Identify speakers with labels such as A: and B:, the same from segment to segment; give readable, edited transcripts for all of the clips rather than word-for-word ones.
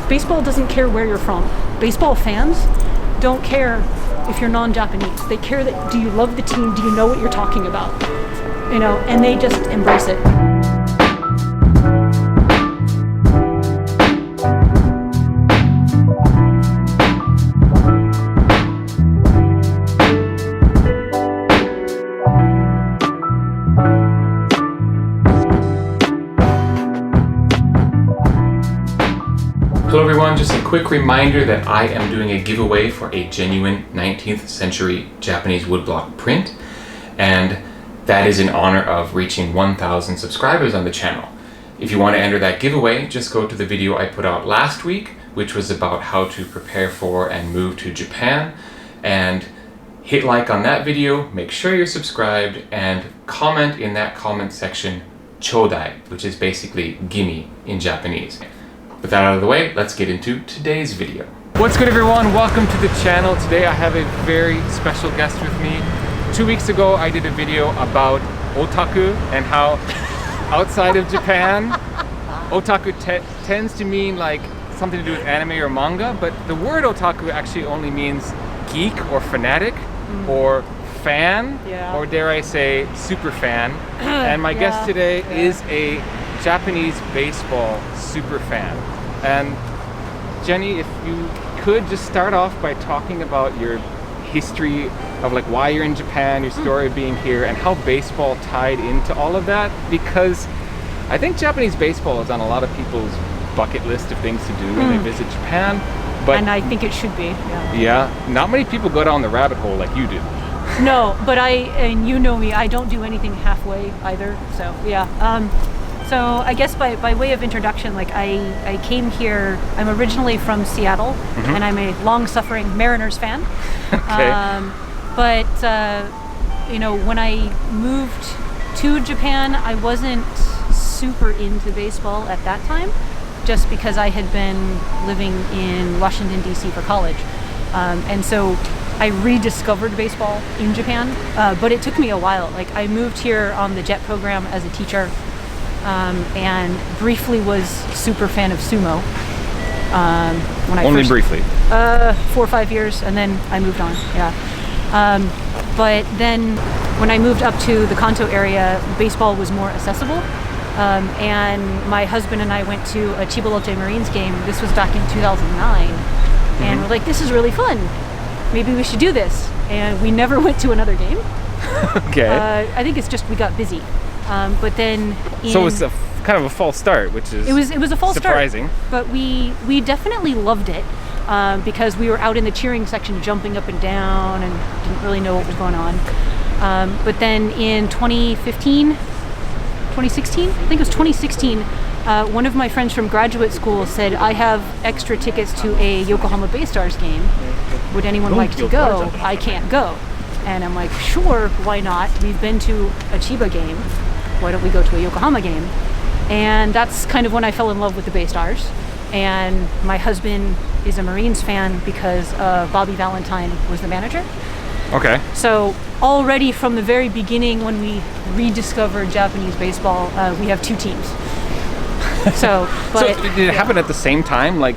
A: Baseball doesn't care where you're from. Baseball fans don't care if you're non-Japanese. They care that, do you love the team? Do you know what you're talking about? You know, and they just embrace it.
B: Hello everyone, just a quick reminder that I am doing a giveaway for a genuine 19th century Japanese woodblock print, and that is in honor of reaching 1,000 subscribers on the channel. If you want to enter that giveaway, just go to the video I put out last week, which was about how to prepare for and move to Japan, and hit like on that video, make sure you're subscribed, and comment in that comment section chodai, which is basically gimme in Japanese. With that out of the way, let's get into today's video. What's good everyone? Welcome to the channel. Today I have a very special guest with me. 2 weeks ago I did a video about otaku and how outside of Japan, otaku tends to mean like something to do with anime or manga, but the word otaku actually only means geek or fanatic or fan, or dare I say super fan. And my guest today is a Japanese baseball super fan. And Jennie, if you could just start off by talking about your history of like why you're in Japan, your story of being here, and how baseball tied into all of that, because I think Japanese baseball is on a lot of people's bucket list of things to do when they visit Japan. But
A: and I think it should be.
B: Yeah, not many people go down the rabbit hole like you do.
A: No, but and you know me, I don't do anything halfway either. So yeah. So I guess by way of introduction, like I came here, I'm originally from Seattle, and I'm a long-suffering Mariners fan.
B: Okay.
A: But you know, when I moved to Japan, I wasn't super into baseball at that time, just because I had been living in Washington, D.C. for college. And so I rediscovered baseball in Japan, but it took me a while. Like I moved here on the JET program as a teacher, and briefly was super fan of sumo. When I
B: Only briefly?
A: 4 or 5 years, and then I moved on, but then when I moved up to the Kanto area, baseball was more accessible. And my husband and I went to a Chiba Lotte Marines game. This was back in 2009. And we're like, this is really fun. Maybe we should do this. And we never went to another game.
B: Okay.
A: I think it's just we got busy. But then
B: so it was kind of a false start, which is
A: it was a false
B: surprising.
A: Start. But we definitely loved it because we were out in the cheering section jumping up and down and didn't really know what was going on. But then in 2016, I think it was 2016, one of my friends from graduate school said, I have extra tickets to a Yokohama Bay Stars game. Would anyone like to go? I can't go. And I'm like, sure, why not? We've been to a Chiba game. Why don't we go to a Yokohama game? And that's kind of when I fell in love with the Bay Stars. And my husband is a Marines fan because Bobby Valentine was the manager.
B: Okay.
A: So already from the very beginning, when we rediscovered Japanese baseball, we have two teams. So
B: did it happen at the same time? Like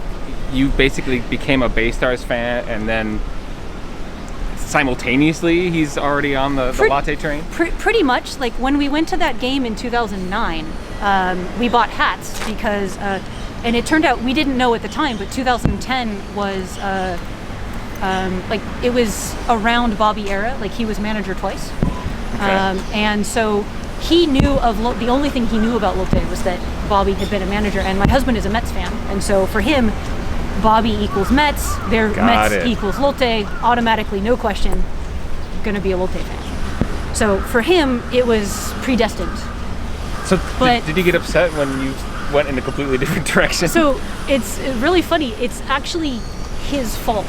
B: you basically became a Bay Stars fan, and then simultaneously he's already on the latte train?
A: Pretty much. Like when we went to that game in 2009, we bought hats because, and it turned out, we didn't know at the time, but 2010 was like it was around Bobby era. Like he was manager twice. Okay. And so he knew of the only thing he knew about Lotte was that Bobby had been a manager, and my husband is a Mets fan, and so for him, Bobby equals Mets, Mets equals Lotte, automatically, no question, gonna be a Lotte fan. So for him, it was predestined.
B: So did he get upset when you went in a completely different direction?
A: So it's really funny. It's actually his fault,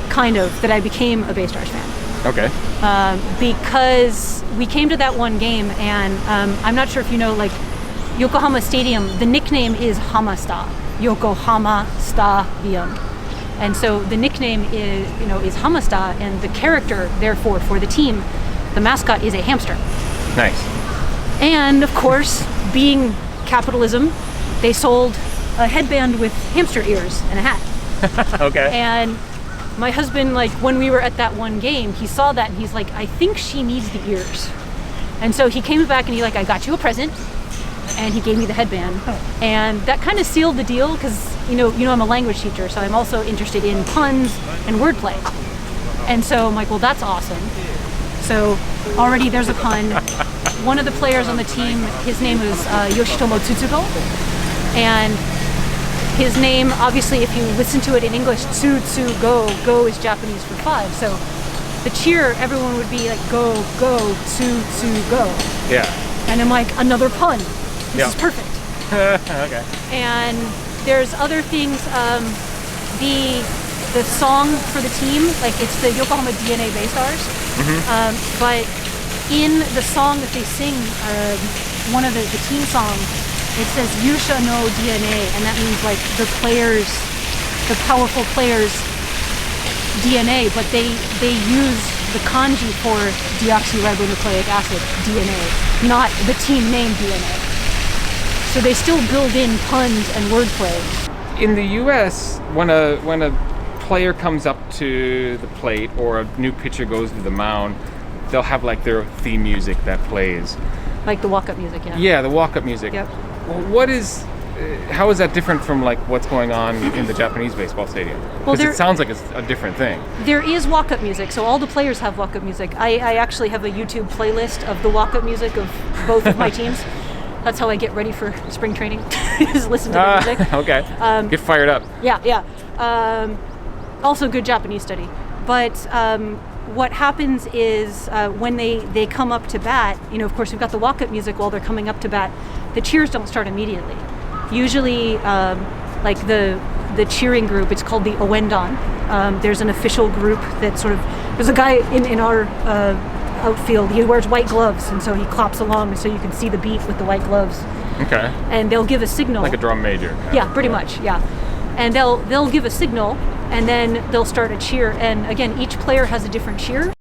A: kind of, that I became a Bay Stars fan.
B: Okay.
A: Because we came to that one game, and I'm not sure if you know, like Yokohama Stadium, the nickname is Hamasta, Yokohama Stadium. And so the nickname is Hamasta, and the character, therefore, for the team, the mascot is a hamster.
B: Nice.
A: And of course, being capitalism, they sold a headband with hamster ears and a hat.
B: Okay.
A: And my husband, like when we were at that one game, he saw that and he's like, I think she needs the ears. And so he came back and he like, I got you a present. And he gave me the headband. And that kind of sealed the deal because, you know, I'm a language teacher, so I'm also interested in puns and wordplay. And so I'm like, well, that's awesome. So already there's a pun. One of the players on the team, his name is Yoshitomo Tsutsugo. And his name, obviously, if you listen to it in English, Tsutsugo, go is Japanese for 5. So the cheer, everyone would be like, go, Tsutsugo.
B: Yeah.
A: And I'm like, another pun. This is perfect.
B: Okay.
A: And there's other things. The song for the team, like it's the Yokohama DNA Bay Stars. But in the song that they sing, one of the team song, it says Yusha no DNA, and that means like the players, the powerful players' DNA. But they use the kanji for deoxyribonucleic acid, DNA, not the team name DNA. So they still build in puns and wordplay.
B: In the U.S., when a player comes up to the plate or a new pitcher goes to the mound, they'll have like their theme music that plays.
A: Like the walk-up music, yeah.
B: Yeah, the walk-up music.
A: Yep.
B: How is that different from like what's going on in the Japanese baseball stadium? Because it sounds like it's a different thing.
A: There is walk-up music, so all the players have walk-up music. I actually have a YouTube playlist of the walk-up music of both of my teams. That's how I get ready for spring training, is listen to the music.
B: Okay. Get fired up.
A: Yeah. Also good Japanese study. But what happens is when they come up to bat, of course we've got the walk-up music while they're coming up to bat, the cheers don't start immediately. Usually, like the cheering group, it's called the Owendan. There's an official group that there's a guy in our outfield, he wears white gloves, and so he claps along so you can see the beat with the white gloves.
B: Okay.
A: And they'll give a signal.
B: Like a drum major.
A: Yeah, pretty much, yeah. And they'll give a signal, and then they'll start a cheer. And again, each player has a different cheer.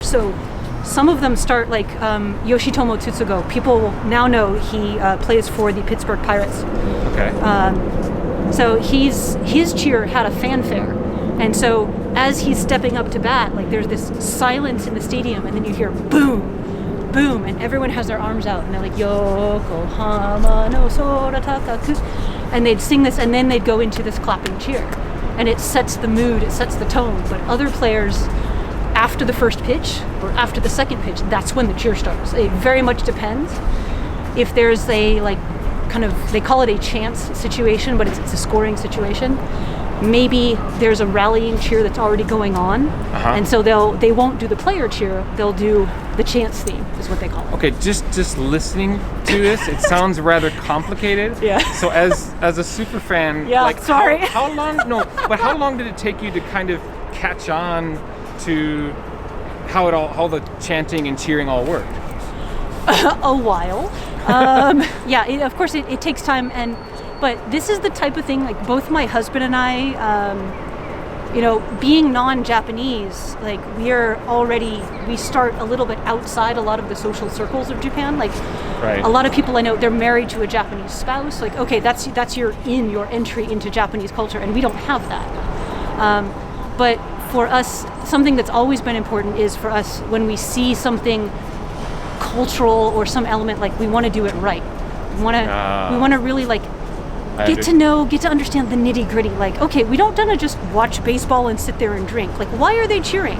A: So some of them start like Yoshitomo Tsutsugo. People now know he plays for the Pittsburgh Pirates.
B: Okay.
A: So his cheer had a fanfare. And so as he's stepping up to bat, like there's this silence in the stadium, and then you hear boom, boom, and everyone has their arms out, and they're like, Yokohama no sora takaku. And they'd sing this, and then they'd go into this clapping cheer. And it sets the mood, it sets the tone. But other players, after the first pitch or after the second pitch, that's when the cheer starts. It very much depends. If there's a they call it a chance situation, but it's a scoring situation. Maybe there's a rallying cheer that's already going on, and so they won't do the player cheer. They'll do the chance theme, is what they call it.
B: Okay, just listening to this, it sounds rather complicated.
A: Yeah.
B: So as a super fan,
A: sorry.
B: How long did it take you to kind of catch on to how the chanting and cheering all worked?
A: A while. Of course it takes time, but this is the type of thing, like both my husband and I, being non-Japanese, like we start a little bit outside a lot of the social circles of Japan. Like a lot of people I know, they're married to a Japanese spouse. Like, okay, that's your entry into Japanese culture, and we don't have that. But for us, something that's always been important is for us, when we see something cultural or some element, like we want to do it right. We want to really get to understand the nitty gritty. Like, okay, we don't want to just watch baseball and sit there and drink. Like, why are they cheering?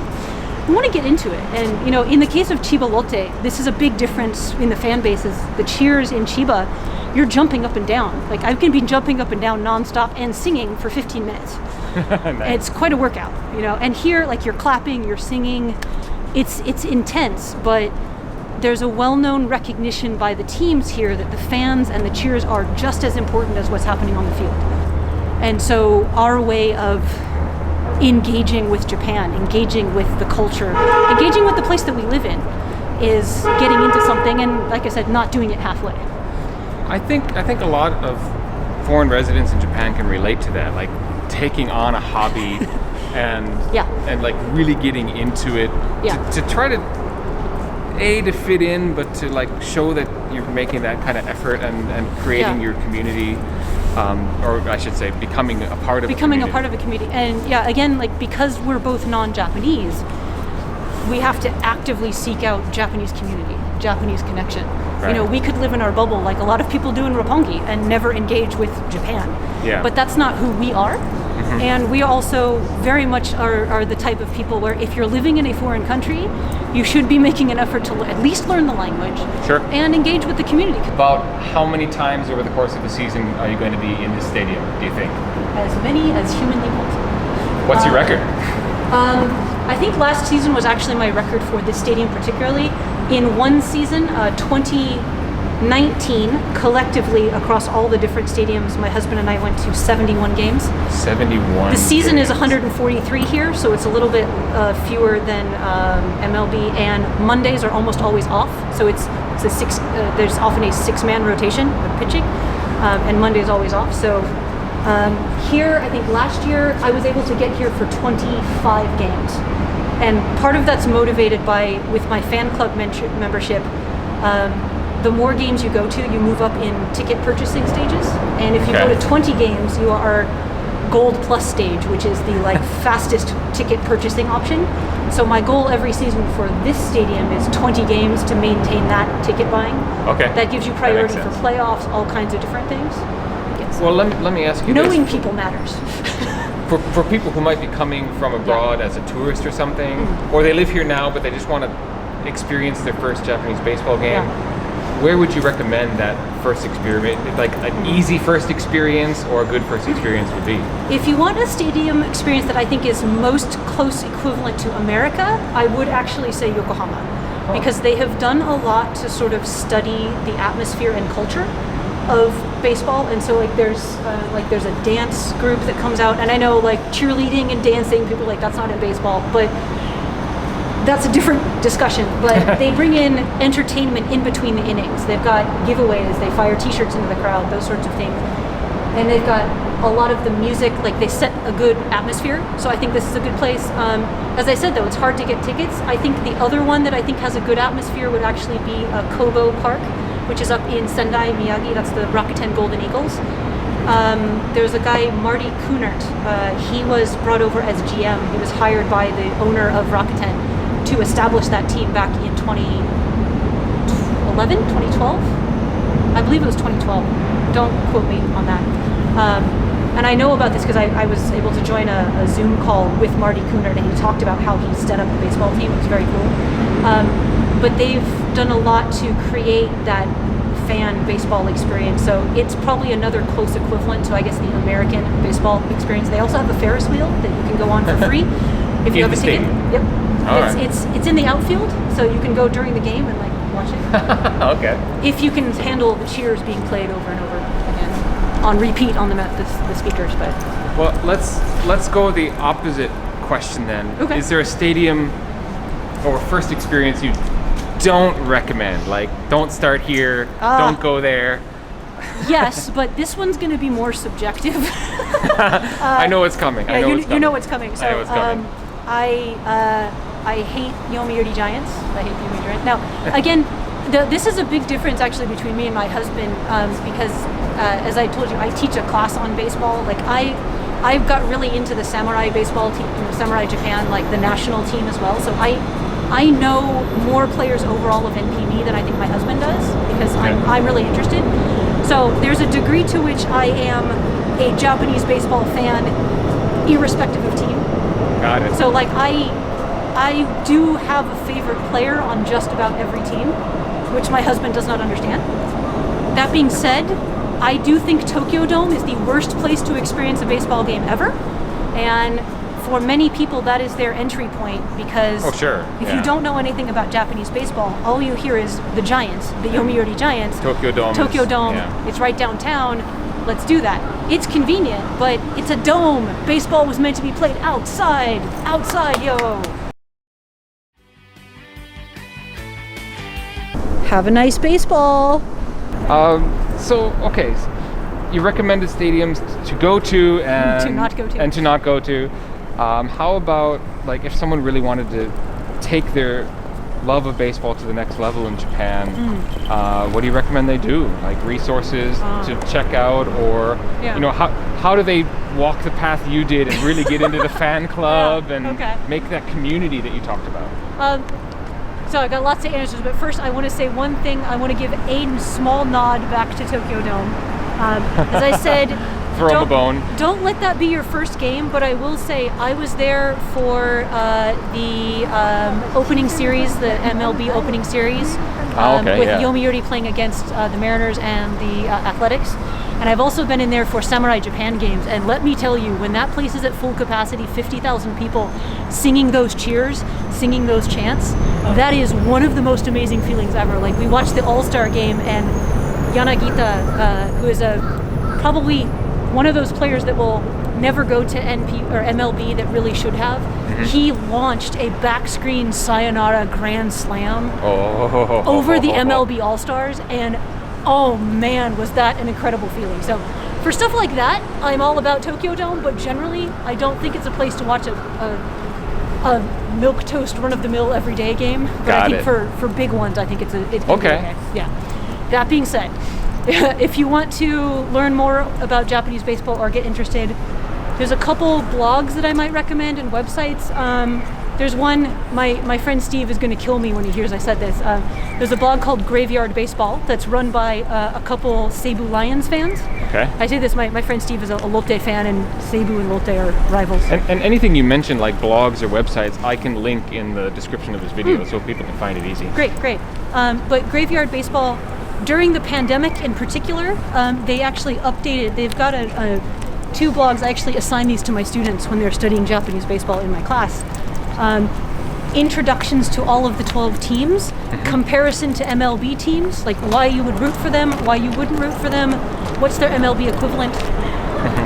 A: We want to get into it. And, in the case of Chiba Lotte, this is a big difference in the fan bases. The cheers in Chiba, you're jumping up and down. Like, I've been jumping up and down nonstop and singing for 15 minutes. Nice. It's quite a workout, And here, like, you're clapping, you're singing. It's intense, but there's a well-known recognition by the teams here that the fans and the cheers are just as important as what's happening on the field. And so our way of engaging with Japan, engaging with the culture, engaging with the place that we live in, is getting into something and, like I said, not doing it halfway.
B: I think a lot of foreign residents in Japan can relate to that, like taking on a hobby and like really getting into it to try to fit in, but to like show that you're making that kind of effort and creating your community, or I should say becoming a part of a community.
A: And again, like, because we're both non-Japanese, we have to actively seek out Japanese community, Japanese connection.
B: Right.
A: You know, we could live in our bubble like a lot of people do in Roppongi and never engage with Japan.
B: Yeah.
A: But that's not who we are. Mm-hmm. And we also very much are the type of people where if you're living in a foreign country, you should be making an effort to at least learn the language.
B: Sure.
A: And engage with the community.
B: About how many times over the course of the season are you going to be in this stadium, do you think?
A: As many as humanly possible.
B: What's your record?
A: I think last season was actually my record for this stadium particularly. In one season, 2019, collectively across all the different stadiums, my husband and I went to 71 games.
B: 71
A: The season
B: games.
A: is 143 here, so it's a little bit fewer than MLB, and Mondays are almost always off, so it's a there's often a 6-man rotation of pitching, and Monday is always off, so here, I think last year, I was able to get here for 25 games. And part of that's motivated by, with my fan club membership, the more games you go to, you move up in ticket purchasing stages. And if you go to 20 games, you are Gold Plus stage, which is the fastest ticket purchasing option. So my goal every season for this stadium is 20 games to maintain that ticket buying.
B: Okay.
A: That gives you priority for playoffs, all kinds of different things.
B: Well, let me ask you
A: Knowing
B: this.
A: people matters.
B: For people who might be coming from abroad as a tourist or something, or they live here now but they just want to experience their first Japanese baseball game, where would you recommend that first experience, like an easy first experience or a good first experience would be?
A: If you want a stadium experience that I think is most close equivalent to America, I would actually say Yokohama, because they have done a lot to sort of study the atmosphere and culture of baseball, and so there's a dance group that comes out, and I know cheerleading and dancing, people are that's not in baseball, but that's a different discussion. But they bring in entertainment in between the innings. They've got giveaways, they fire t-shirts into the crowd, those sorts of things, and they've got a lot of the music, they set a good atmosphere, so I think this is a good place. As I said though, it's hard to get tickets. I think the other one that I think has a good atmosphere would actually be Kobo Park, which is up in Sendai, Miyagi. That's the Rakuten Golden Eagles. There's a guy, Marty Kunert. He was brought over as GM. He was hired by the owner of Rakuten to establish that team back in 2011, 2012? I believe it was 2012. Don't quote me on that. And I know about this because I was able to join a Zoom call with Marty Kunert, and he talked about how he set up the baseball team. It was very cool. But they've done a lot to create that fan baseball experience, so it's probably another close equivalent to, I guess, the American baseball experience. They also have a Ferris wheel that you can go on for free if you have a ticket. Yep. It's in the outfield, so you can go during the game and watch it.
B: Okay.
A: If you can handle the cheers being played over and over again on repeat on the speakers, but.
B: Well, let's go the opposite question then.
A: Okay.
B: Is there a stadium or first experience you don't recommend? Don't start here, don't go there.
A: Yes, but this one's going to be more subjective.
B: I know it's coming.
A: You know what's coming. So,
B: I know it's coming.
A: I hate Yomiuri Giants. I hate Yomiuri Giants. Now, again, this is a big difference actually between me and my husband, because as I told you, I teach a class on baseball. I got really into the Samurai baseball team, Samurai Japan, the national team as well. So I know more players overall of NPB than I think my husband does, because I'm really interested. So there's a degree to which I am a Japanese baseball fan, irrespective of team.
B: Got it.
A: So I do have a favorite player on just about every team, which my husband does not understand. That being said, I do think Tokyo Dome is the worst place to experience a baseball game ever. And for many people, that is their entry point because if you don't know anything about Japanese baseball, all you hear is the Giants, the Yomiuri Giants.
B: Tokyo Dome.
A: It's right downtown. Let's do that. It's convenient, but it's a dome. Baseball was meant to be played outside. Outside, yo. Have a nice baseball.
B: Okay. You recommended stadiums to go to and to not go to. How about like if someone really wanted to take their love of baseball to the next level in Japan? What do you recommend they do? Like resources to check out, or how do they walk the path you did and really get into the fan club and make that community that you talked about?
A: So I got lots of answers, but first I want to say one thing. I want to give a small nod back to Tokyo Dome. As I said,
B: throw them a bone.
A: Don't let that be your first game, but I will say I was there for the opening series, the MLB opening series, with Yomiuri playing against the Mariners and the Athletics. And I've also been in there for Samurai Japan games, and let me tell you, when that place is at full capacity, 50,000 people singing those cheers, singing those chants, that is one of the most amazing feelings ever. Like, we watched the All-Star game, and Yanagita, who is probably one of those players that will never go to MLB that really should have, he launched a backscreen sayonara grand slam over the MLB All-Stars, and oh man, was that an incredible feeling. So for stuff like that, I'm all about Tokyo Dome, but generally I don't think it's a place to watch a milquetoast run-of-the-mill everyday game. But I think for big ones, I think it's okay. Yeah. That being said, if you want to learn more about Japanese baseball or get interested, there's a couple blogs that I might recommend and websites. There's one, my friend Steve is going to kill me when he hears I said this. There's a blog called Graveyard Baseball that's run by a couple Seibu Lions fans.
B: Okay.
A: I say this, my friend Steve is a Lotte fan, and Seibu and Lotte are rivals.
B: And anything you mentioned, like blogs or websites, I can link in the description of this video so people can find it easy.
A: Great. But Graveyard Baseball, during the pandemic in particular, they actually updated, they've got two blogs. I actually assign these to my students when they're studying Japanese baseball in my class. Introductions to all of the 12 teams, comparison to MLB teams, like why you would root for them, why you wouldn't root for them, what's their MLB equivalent.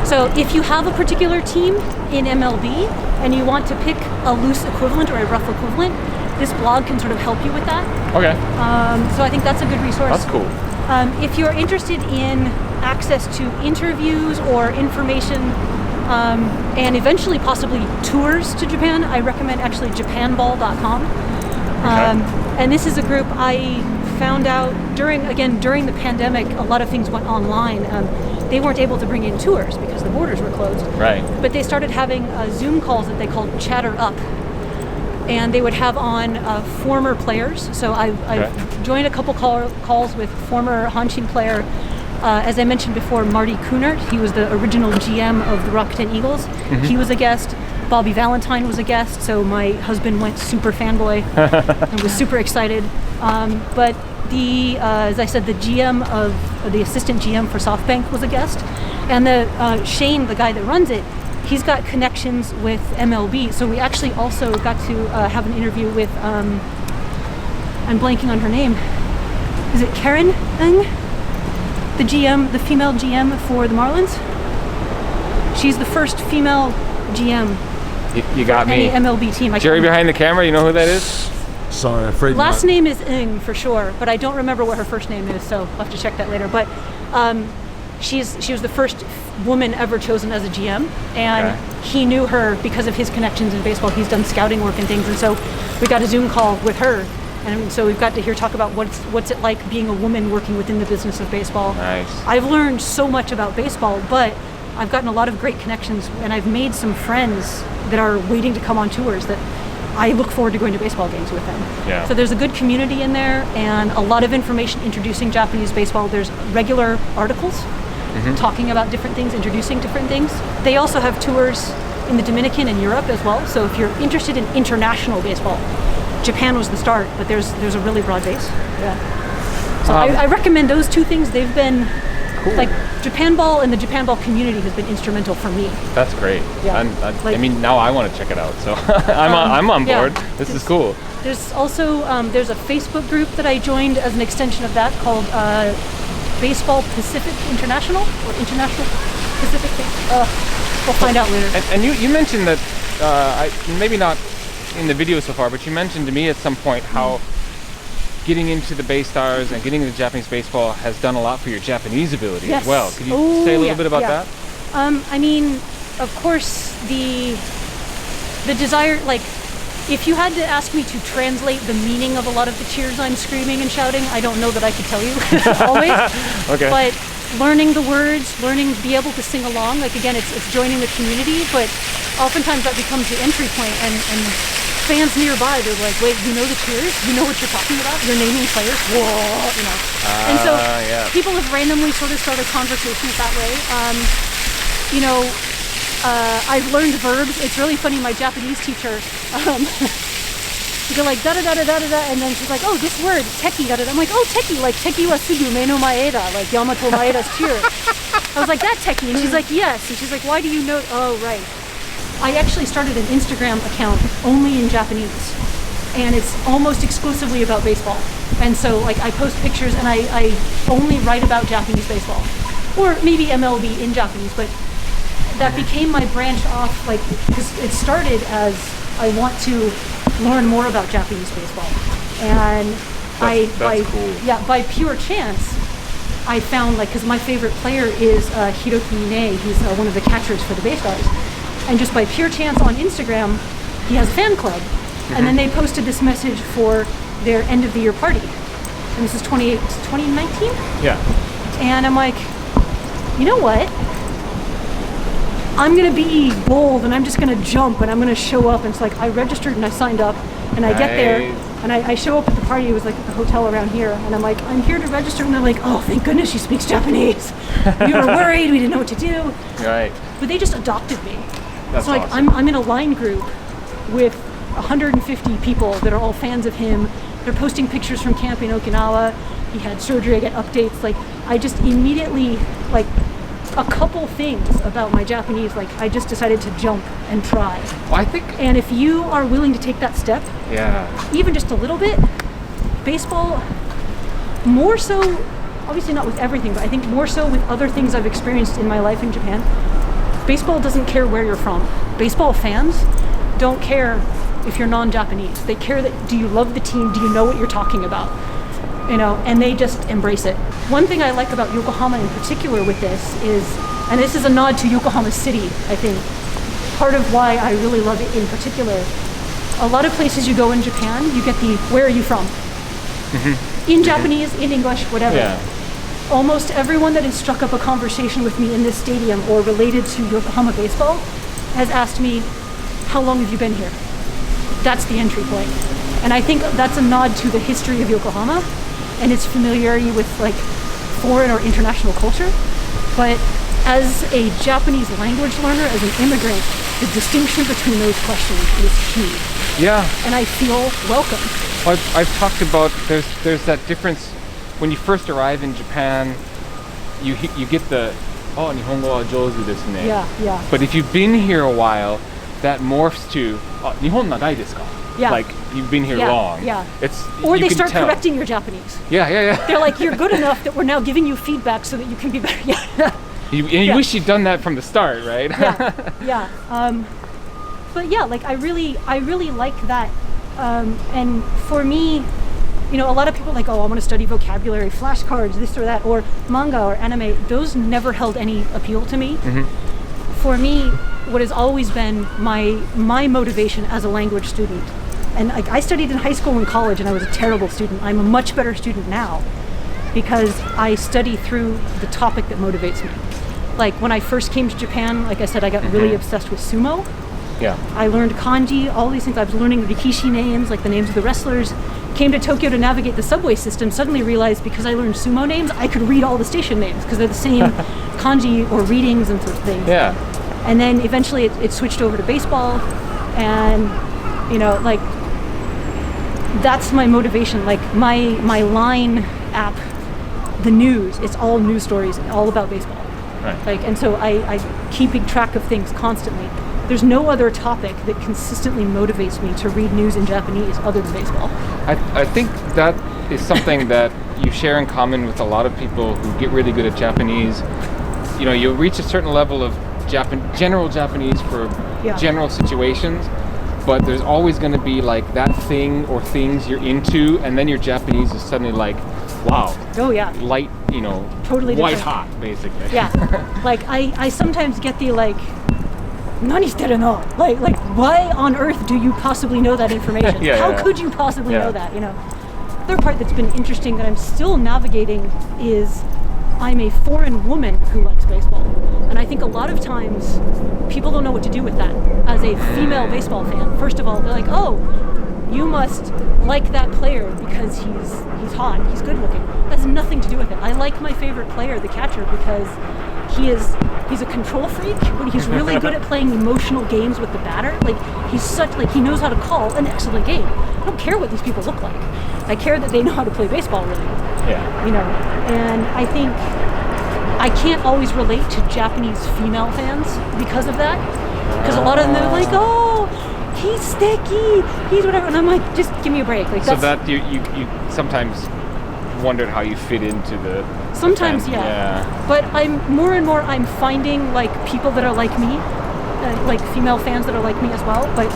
A: So if you have a particular team in MLB and you want to pick a loose equivalent or a rough equivalent, this blog can sort of help you with that.
B: Okay.
A: So I think that's a good resource.
B: That's cool.
A: If you're interested in access to interviews or information and eventually possibly tours to Japan, I recommend actually japanball.com. And this is a group I found out during the pandemic. A lot of things went online. They weren't able to bring in tours because the borders were closed.
B: Right.
A: But they started having Zoom calls that they called Chatter Up. And they would have on former players. So I've joined a couple calls with former Hanshin player. As I mentioned before, Marty Kunert, he was the original GM of the Rakuten Eagles. He was a guest. Bobby Valentine was a guest, so my husband went super fanboy and was super excited. But as I said, the assistant GM for SoftBank was a guest. And the Shane, the guy that runs it, he's got connections with MLB. So we actually also got to have an interview with, I'm blanking on her name. Is it Karen Ng? The GM, the female GM for the Marlins. She's the first female GM.
B: You got me.
A: Any MLB team.
B: Jerry behind the camera, you know who that is?
C: Sorry, I'm afraid
A: Last name is Ng for sure, but I don't remember what her first name is, so I'll have to check that later. But she was the first woman ever chosen as a GM, and he knew her because of his connections in baseball. He's done scouting work and things, and so we got a Zoom call with her. And so we've got to talk about what's it like being a woman working within the business of baseball.
B: Nice.
A: I've learned so much about baseball, but I've gotten a lot of great connections, and I've made some friends that are waiting to come on tours that I look forward to going to baseball games with them.
B: Yeah.
A: So there's a good community in there and a lot of information introducing Japanese baseball. There's regular articles talking about different things, introducing different things. They also have tours in the Dominican and Europe as well. So if you're interested in international baseball, Japan was the start, but there's a really broad base. Yeah. So I recommend those two things. They've been
C: Cool.
A: Like Japan Ball and the Japan Ball community has been instrumental for me.
C: That's great.
A: Yeah.
C: I mean, now I want to check it out. So I'm on board.
A: Yeah.
C: This is cool.
A: There's also there's a Facebook group that I joined as an extension of that called Baseball Pacific International or International Pacific. We'll find out later.
C: And you mentioned that maybe not in the video so far, but you mentioned to me at some point how getting into the Bay Stars and getting into Japanese baseball has done a lot for your Japanese ability
A: Yes.
C: as well. Could you say a little bit about that?
A: I mean, of course, the desire, like, if you had to ask me to translate the meaning of a lot of the cheers I'm screaming and shouting, I don't know that I could tell you always.
C: Okay.
A: But learning the words, be able to sing along, like again, it's joining the community, but oftentimes that becomes the entry point, and fans nearby, they're like, wait, you know the cheers? You know what you're talking about? You're naming players? Whoa, you know. And so people have randomly sort of started conversations that way. I've learned verbs. It's really funny. My Japanese teacher, they're like da da da da da da, and then she's like, oh, this word teki da da. I'm like, oh, teki, like teki wa sugu me no mae da, like Yamato Maeda's cheer. I was like, that teki, and she's like, yes, and she's like, why do you know? Oh, right. I actually started an Instagram account only in Japanese, and it's almost exclusively about baseball. And so, like, I post pictures, and I only write about Japanese baseball, or maybe MLB in Japanese, but that became my branch off, like, because it started as I want to learn more about Japanese baseball. And
C: That's cool.
A: by pure chance, I found, like, because my favorite player is Hiroki Ine. He's one of the catchers for the Bay Stars. And just by pure chance on Instagram, he has a fan club. And then they posted this message for their end of the year party. And this is 2019?
C: Yeah.
A: And I'm like, you know what? I'm gonna be bold and I'm just gonna jump and I'm gonna show up. And it's like, I registered and I signed up, and I get there and I show up at the party. It was like at the hotel around here, and I'm like, I'm here to register, and they're like, oh, thank goodness she speaks Japanese. We were worried, we didn't know what to do.
C: Right.
A: But they just adopted me.
C: That's
A: so like
C: awesome.
A: I'm in a line group with 150 people that are all fans of him. They're posting pictures from camp in Okinawa. He had surgery, I get updates. Like, I just immediately, like, a couple things about my Japanese, like, I just decided to jump and try.
C: Well, I think.
A: And if you are willing to take that step, even just a little bit, baseball, more so, obviously not with everything, but I think more so with other things I've experienced in my life in Japan, baseball doesn't care where you're from. Baseball fans don't care if you're non-Japanese. They care that, do you love the team? Do you know what you're talking about? You know, and they just embrace it. One thing I like about Yokohama in particular with this is, and this is a nod to Yokohama City, I think, part of why I really love it in particular, a lot of places you go in Japan, you get the, where are you from? In Japanese, in English, whatever.
C: Yeah.
A: Almost everyone that has struck up a conversation with me in this stadium or related to Yokohama baseball has asked me, how long have you been here? That's the entry point. And I think that's a nod to the history of Yokohama and its familiarity with, like, foreign or international culture. But as a Japanese language learner, as an immigrant, the distinction between those questions is huge.
C: Yeah.
A: And I feel welcome.
C: Well, I've talked about there's that difference when you first arrive in Japan. You get the Nihongo wa jouzu desu ne.
A: Yeah.
C: But if you've been here a while, that morphs to Nihon nagai desu ka?
A: Yeah.
C: Like, you've been here long.
A: Yeah.
C: Or
A: they start correcting your Japanese.
C: Yeah.
A: They're like, you're good enough that we're now giving you feedback so that you can be better. Yeah.
C: You wish you'd done that from the start, right?
A: Yeah. But yeah, like, I really like that. And for me, you know, a lot of people are like, oh, I want to study vocabulary, flashcards, this or that, or manga or anime. Those never held any appeal to me. For me, what has always been my motivation as a language student, and like, I studied in high school and college, and I was a terrible student. I'm a much better student now because I study through the topic that motivates me. Like, when I first came to Japan, like I said, I got really obsessed with sumo.
C: Yeah.
A: I learned kanji, all these things. I was learning rikishi names, like the names of the wrestlers. Came to Tokyo to navigate the subway system, suddenly realized because I learned sumo names, I could read all the station names because they're the same kanji or readings and sort of things.
C: Yeah.
A: And then eventually it switched over to baseball, and, you know, like, that's my motivation. Like, my line app the news. It's all news stories, all about baseball.
C: Right.
A: Like, and so I keeping track of things constantly. There's no other topic that consistently motivates me to read news in Japanese other than baseball.
C: I think that is something that you share in common with a lot of people who get really good at Japanese. You know, you'll reach a certain level of general Japanese for
A: Yeah.
C: general situations, but there's always going to be like that thing or things you're into, and then your Japanese is suddenly like, wow,
A: Oh yeah,
C: light, you know,
A: Totally
C: white
A: different.
C: hot, basically.
A: yeah. Like I sometimes get the like, "Nani shiteru no?" Like why on earth do you possibly know that information?
C: Yeah,
A: How
C: yeah.
A: could you possibly
C: Yeah.
A: know that? You know. The other part that's been interesting that I'm still navigating is I'm a foreign woman who likes baseball, and I think a lot of times people don't know what to do with that. As a female baseball fan, first of all, they're like, "Oh, you must like that player because he's hot, he's good looking." That's nothing to do with it. I like my favorite player, the catcher, because he's a control freak, but he's really good at playing emotional games with the batter. Like he knows how to call an excellent game. I don't care what these people look like. I care that they know how to play baseball really well.
C: Yeah.
A: You know, and I think I can't always relate to Japanese female fans because of that. Because a lot of them are like, "Oh, he's sticky, he's whatever," and I'm like, "Just give me a break." Like
C: So
A: that's
C: that you sometimes wondered how you fit into the
A: sometimes,
C: fan-
A: yeah. But I'm more and more I'm finding like people that are like me, like female fans that are like me as well. But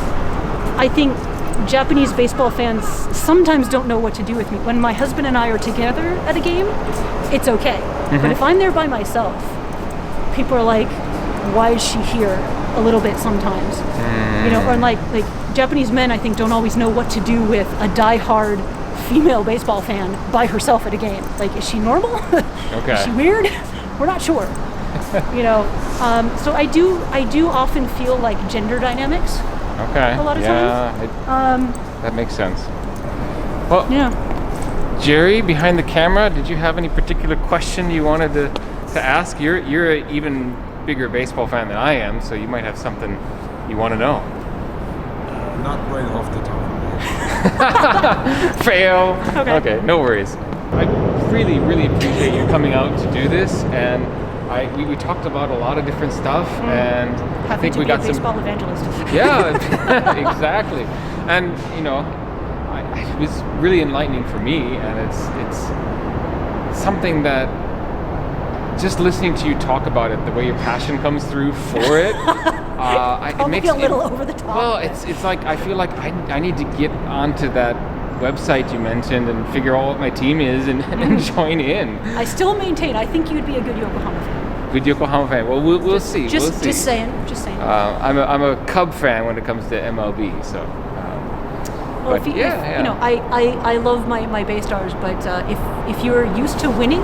A: I think Japanese baseball fans sometimes don't know what to do with me. When my husband and I are together at a game, it's okay. But if I'm there by myself, people are like, "Why is she here?" A little bit sometimes, you know, or like Japanese men, I think, don't always know what to do with a diehard female baseball fan by herself at a game. Like, is she normal?
C: Okay.
A: Is she weird? We're not sure. You know, so I do often feel like gender dynamics.
C: Okay.
A: A lot of
C: times. That makes sense. Well,
A: Yeah.
C: Jerry, behind the camera, did you have any particular question you wanted to ask? You're an even bigger baseball fan than I am, so you might have something you want to know.
D: Not right off the top of my head.
C: Fail.
A: Okay.
C: No worries. I really, really appreciate you coming out to do this, and we talked about a lot of different stuff, and I
A: Happy
C: think
A: to
C: we
A: be
C: got
A: a
C: some.
A: baseball evangelist.
C: Yeah, exactly. And you know, it was really enlightening for me, and it's something that just listening to you talk about it, the way your passion comes through for it, it
A: Probably
C: makes
A: a little over the top.
C: Well, it's like I feel like I need to get onto that website you mentioned and figure out what my team is and join in.
A: I still maintain I think you'd be a good Yokohama fan.
C: Good Yokohama fan. Well, we'll see.
A: Just
C: we'll see.
A: just saying.
C: I'm a Cub fan when it comes to MLB, so.
A: Well,
C: but
A: if
C: yeah.
A: you know, I love my Bay Stars, but if you're used to winning,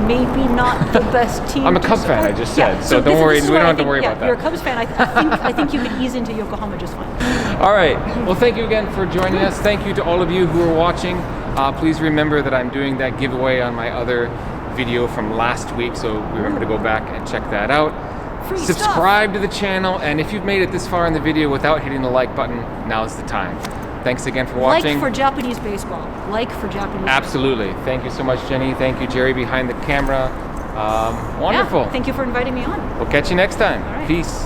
A: maybe not the best team.
C: I'm a
A: to
C: Cubs fan,
A: support.
C: I just said,
A: Yeah,
C: so don't worry,
A: this is
C: we
A: what
C: don't
A: I
C: have to
A: think,
C: worry
A: yeah,
C: about that.
A: You're a Cubs fan. I think you could ease into Yokohama just fine.
C: All right. Well, thank you again for joining us. Thank you to all of you who are watching. Please remember that I'm doing that giveaway on my other video from last week, so remember to go back and check that out.
A: Free
C: Subscribe to the channel, and if you've made it this far in the video without hitting the like button, now's the time. Thanks again for watching.
A: Like for Japanese baseball. Like for Japanese.
C: Absolutely. Thank you so much, Jenny. Thank you, Jerry, behind the camera. Wonderful.
A: Yeah, thank you for inviting me on.
C: We'll catch you next time.
A: All right.
C: Peace.